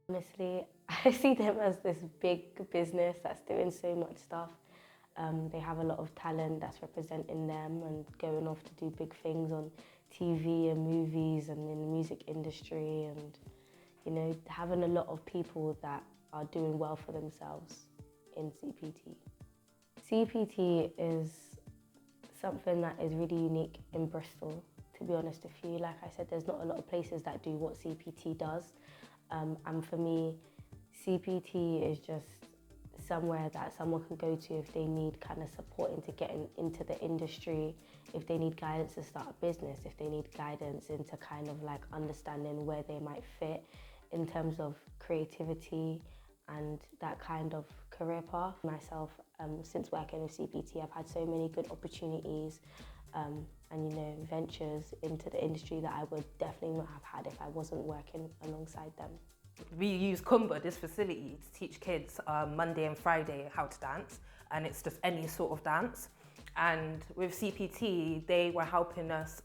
Honestly, I see them as this big business that's doing so much stuff. They have a lot of talent that's representing them and going off to do big things on TV and movies and in the music industry, and you know, having a lot of people that are doing well for themselves in CPT. CPT is something that is really unique in Bristol, to be honest with you. Like I said, there's not a lot of places that do what CPT does. And for me, CPT is just somewhere that someone can go to if they need kind of support into getting into the industry, if they need guidance to start a business, if they need guidance into kind of like understanding where they might fit in terms of creativity and that kind of career path. Myself, since working with CPT, I've had so many good opportunities and you know, ventures into the industry that I would definitely not have had if I wasn't working alongside them. We use Kumba, this facility, to teach kids Monday and Friday how to dance, and it's just any sort of dance. And with CPT, they were helping us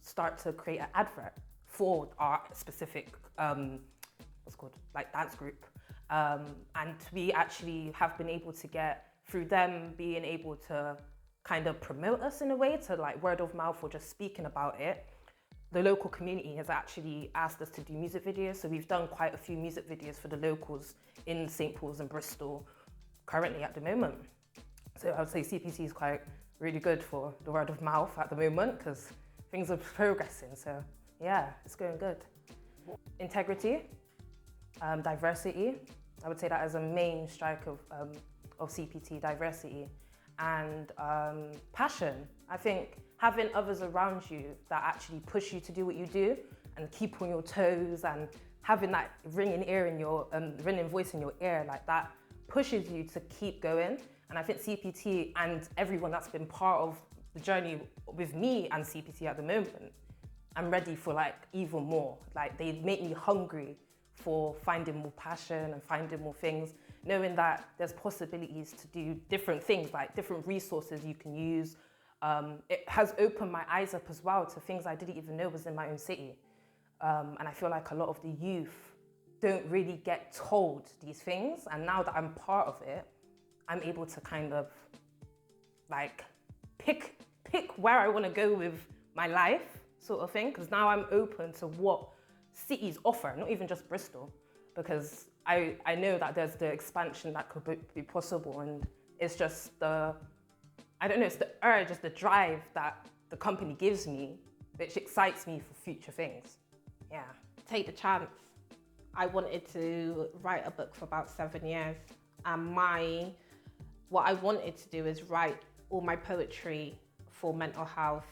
start to create an advert for our specific, what's called, like dance group. And we actually have been able to get, through them being able to kind of promote us in a way, to like word of mouth or just speaking about it, the local community has actually asked us to do music videos. So we've done quite a few music videos for the locals in St. Paul's and Bristol currently at the moment. So I would say CPT is quite really good for the word of mouth at the moment because things are progressing. So yeah, it's going good. Integrity, diversity. I would say that as a main strike of CPT, diversity, and passion. I think having others around you that actually push you to do what you do and keep on your toes, and having that ringing voice in your ear, like that pushes you to keep going. And I think CPT and everyone that's been part of the journey with me and CPT at the moment, I'm ready for like even more. Like they make me hungry for finding more passion and finding more things, knowing that there's possibilities to do different things, like different resources you can use. It has opened my eyes up as well to things I didn't even know was in my own city. And I feel like a lot of the youth don't really get told these things. And now that I'm part of it, I'm able to kind of like pick where I want to go with my life, sort of thing. Because now I'm open to what cities offer, not even just Bristol, because I know that there's the expansion that could be possible, and it's just the, I don't know, it's the urge, it's the drive that the company gives me, which excites me for future things. Yeah. Take the chance. I wanted to write a book for about 7 years, and what I wanted to do is write all my poetry for mental health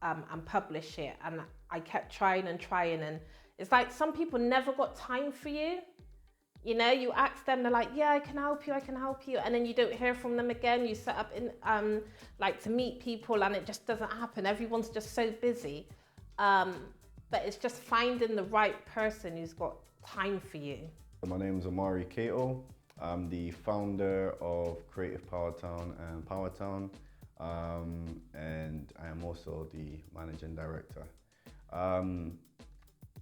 and publish it. And I kept trying, and it's like some people never got time for you. You know, you ask them, they're like, yeah, I can help you. And then you don't hear from them again. You set up in like to meet people and it just doesn't happen. Everyone's just so busy. But it's just finding the right person who's got time for you. My name is Amari Cato. I'm the founder of Creative Power Town and Power Town. And I am also the managing director.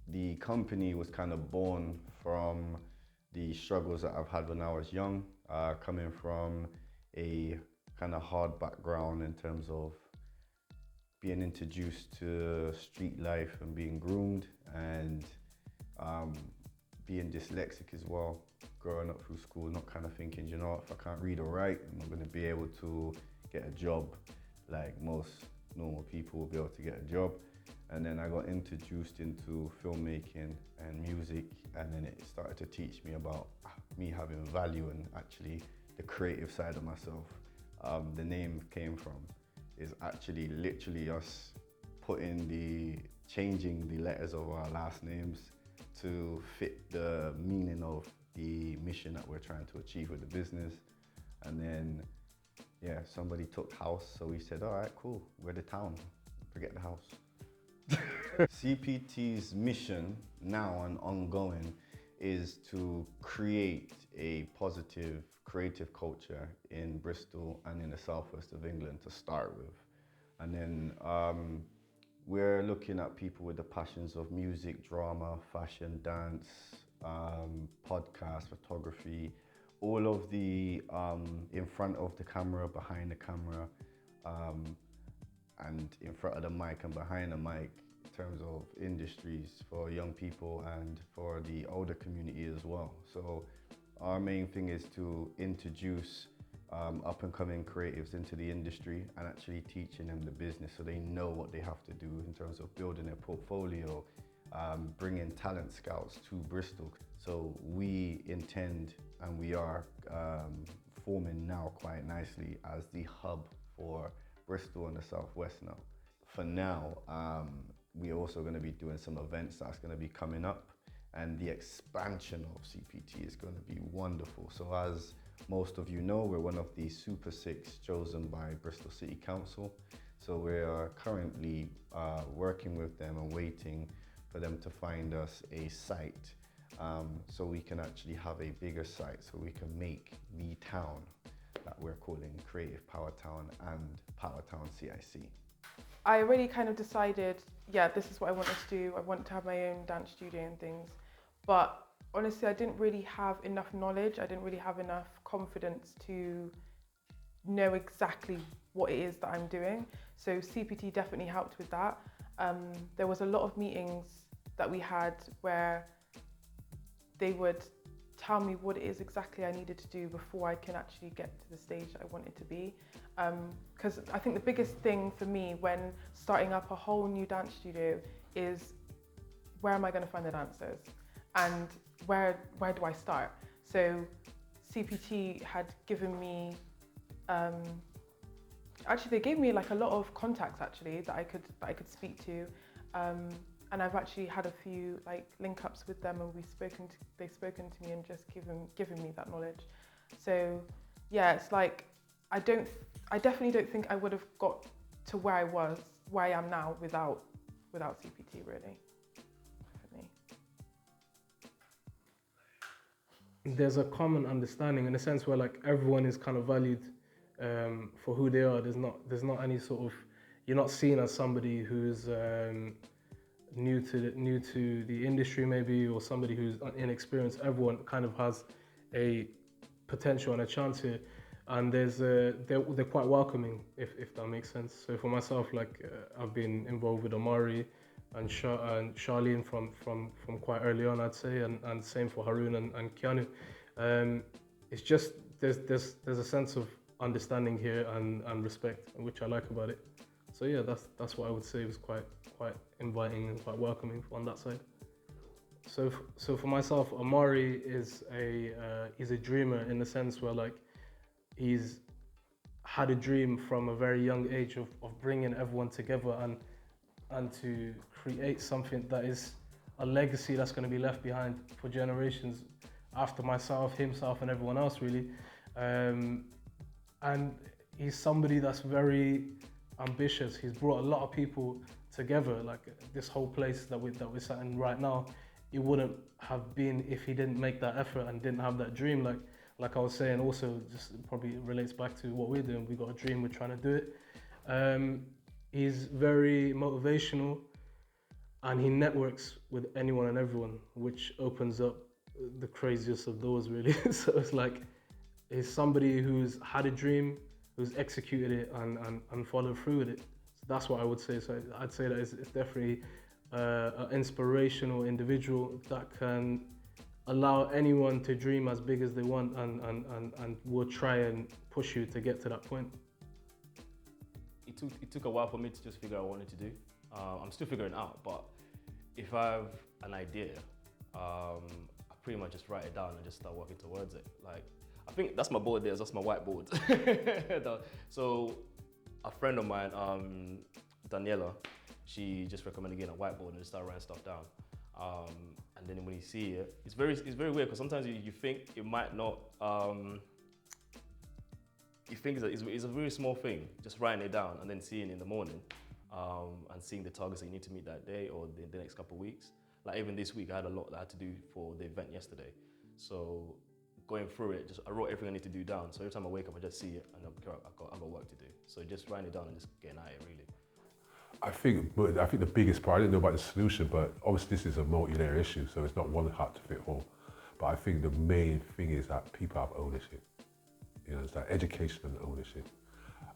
The company was kind of born from the struggles that I've had when I was young, coming from a kind of hard background in terms of being introduced to street life and being groomed, and being dyslexic as well, growing up through school, not kind of thinking, you know, if I can't read or write, I'm not going to be able to get a job like most normal people will be able to get a job. And then I got introduced into filmmaking and music, and then it started to teach me about me having value and actually the creative side of myself. The name came from is actually literally us changing the letters of our last names to fit the meaning of the mission that we're trying to achieve with the business. And then, yeah, somebody took house, so we said, all right, cool, we're the town, forget the house. CPT's mission now and ongoing is to create a positive creative culture in Bristol and in the southwest of England to start with. And then we're looking at people with the passions of music, drama, fashion, dance, podcast, photography, all of the in front of the camera, behind the camera, and in front of the mic and behind the mic, in terms of industries for young people and for the older community as well. So our main thing is to introduce up and coming creatives into the industry and actually teaching them the business so they know what they have to do in terms of building their portfolio, bringing talent scouts to Bristol. So we intend, and we are forming now quite nicely as the hub for Bristol and the Southwest now. For now, we're also going to be doing some events that's going to be coming up, and the expansion of CPT is going to be wonderful. So as most of you know, we're one of the Super Six chosen by Bristol City Council. So we are currently working with them and waiting for them to find us a site, so we can actually have a bigger site, so we can make the town that we're calling Creative Power Town and Power Town CIC. I already kind of decided, yeah, this is what I wanted to do. I wanted to have my own dance studio and things. But honestly, I didn't really have enough knowledge. I didn't really have enough confidence to know exactly what it is that I'm doing. So CPT definitely helped with that. There was a lot of meetings that we had where they would tell me what it is exactly I needed to do before I can actually get to the stage that I wanted to be. Because I think the biggest thing for me when starting up a whole new dance studio is, where am I going to find the dancers? And where do I start? So CPT had given me, actually they gave me like a lot of contacts actually that I could speak to. And I've actually had a few like link ups with them, and they've spoken to me and just given me that knowledge. So yeah, it's like I definitely don't think I would have got to where I am now without CPT really. Definitely. There's a common understanding in a sense where like everyone is kind of valued for who they are. There's not any sort of, you're not seen as somebody who's new to the industry maybe, or somebody who's inexperienced. Everyone kind of has a potential and a chance here, and they're quite welcoming, if that makes sense. So for myself, like I've been involved with Omari and Charlene from quite early on, I'd say, and same for Haroon and Keanu. It's just there's a sense of understanding here and respect, which I like about it. So yeah, that's what I would say was quite inviting and quite welcoming on that side. So for myself, Omari is he's a dreamer in the sense where like he's had a dream from a very young age of bringing everyone together and to create something that is a legacy that's going to be left behind for generations after myself, himself, and everyone else really. And he's somebody that's very ambitious. He's brought a lot of people together. Like this whole place that we're sat in right now, it wouldn't have been if he didn't make that effort and didn't have that dream. Like I was saying, also just probably relates back to what we're doing. We got a dream, we're trying to do it. He's very motivational, and he networks with anyone and everyone, which opens up the craziest of doors really. So it's like he's somebody who's had a dream, who's executed it and followed through with it. So that's what I would say. So I'd say that it's definitely an inspirational individual that can allow anyone to dream as big as they want and will try and push you to get to that point. It took a while for me to just figure out what I wanted to do. I'm still figuring it out, but if I have an idea, I pretty much just write it down and just start working towards it. Like, I think that's my board there, that's my whiteboard. So a friend of mine, Daniela, she just recommended getting a whiteboard and just start writing stuff down. And then when you see it, it's very weird because sometimes you think it might not, you think it's a very small thing, just writing it down and then seeing it in the morning and seeing the targets that you need to meet that day or the next couple of weeks. Like even this week, I had a lot that I had to do for the event yesterday. So going through it, I wrote everything I need to do down. So every time I wake up, I just see it and I've got work to do. So just writing it down and just getting at it really. I think the biggest part, I didn't know about the solution, but obviously this is a multi-layer issue, so it's not one hat to fit all. But I think the main thing is that people have ownership. You know, it's that education and ownership.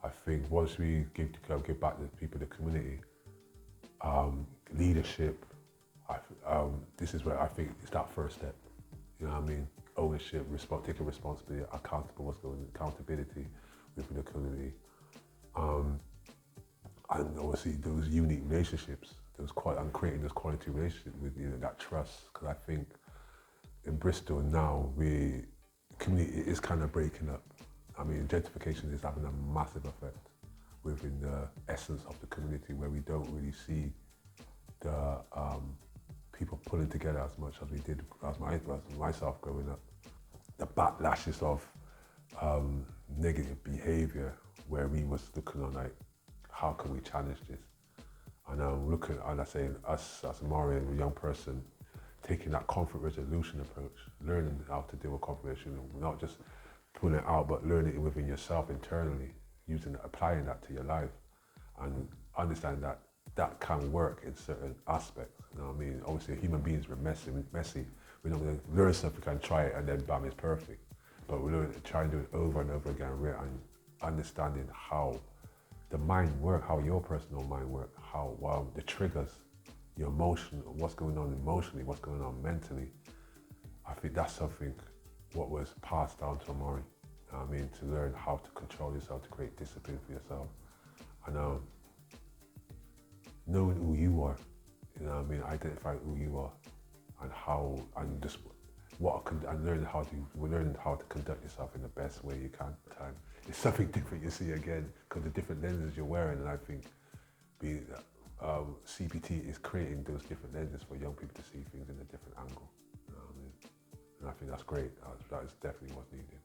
I think once we give back to the people, the community, leadership, this is where I think it's that first step. You know what I mean? Ownership, taking responsibility, accountability within the community. And obviously those unique relationships, and creating those quality relationships with that trust. Because I think in Bristol now, the community is kind of breaking up. I mean, gentrification is having a massive effect within the essence of the community, where we don't really see the people pulling together as much as we did as myself growing up. The backlashes of negative behaviour, where we was looking on like, how can we challenge this? And I'm looking, and I say us as a young person, taking that conflict resolution approach, learning how to deal with conflict resolution, not just pulling it out, but learning it within yourself internally, applying that to your life, and understanding that that can work in certain aspects. You know what I mean? Obviously, human beings are messy. We're not going to learn stuff, we can try it, and then bam, it's perfect. But we try and do it over and over again, and understanding how the mind works, how your personal mind works, how the triggers, your emotion, what's going on emotionally, what's going on mentally. I think that's something what was passed down to Amari. You know what I mean? To learn how to control yourself, to create discipline for yourself. And knowing who you are, you know what I mean? Identifying who you are and how, and just learning how to conduct yourself in the best way you can. It's something different you see again, because the different lenses you're wearing, and I think CPT is creating those different lenses for young people to see things in a different angle. You know what I mean? And I think that's great. That is definitely what's needed.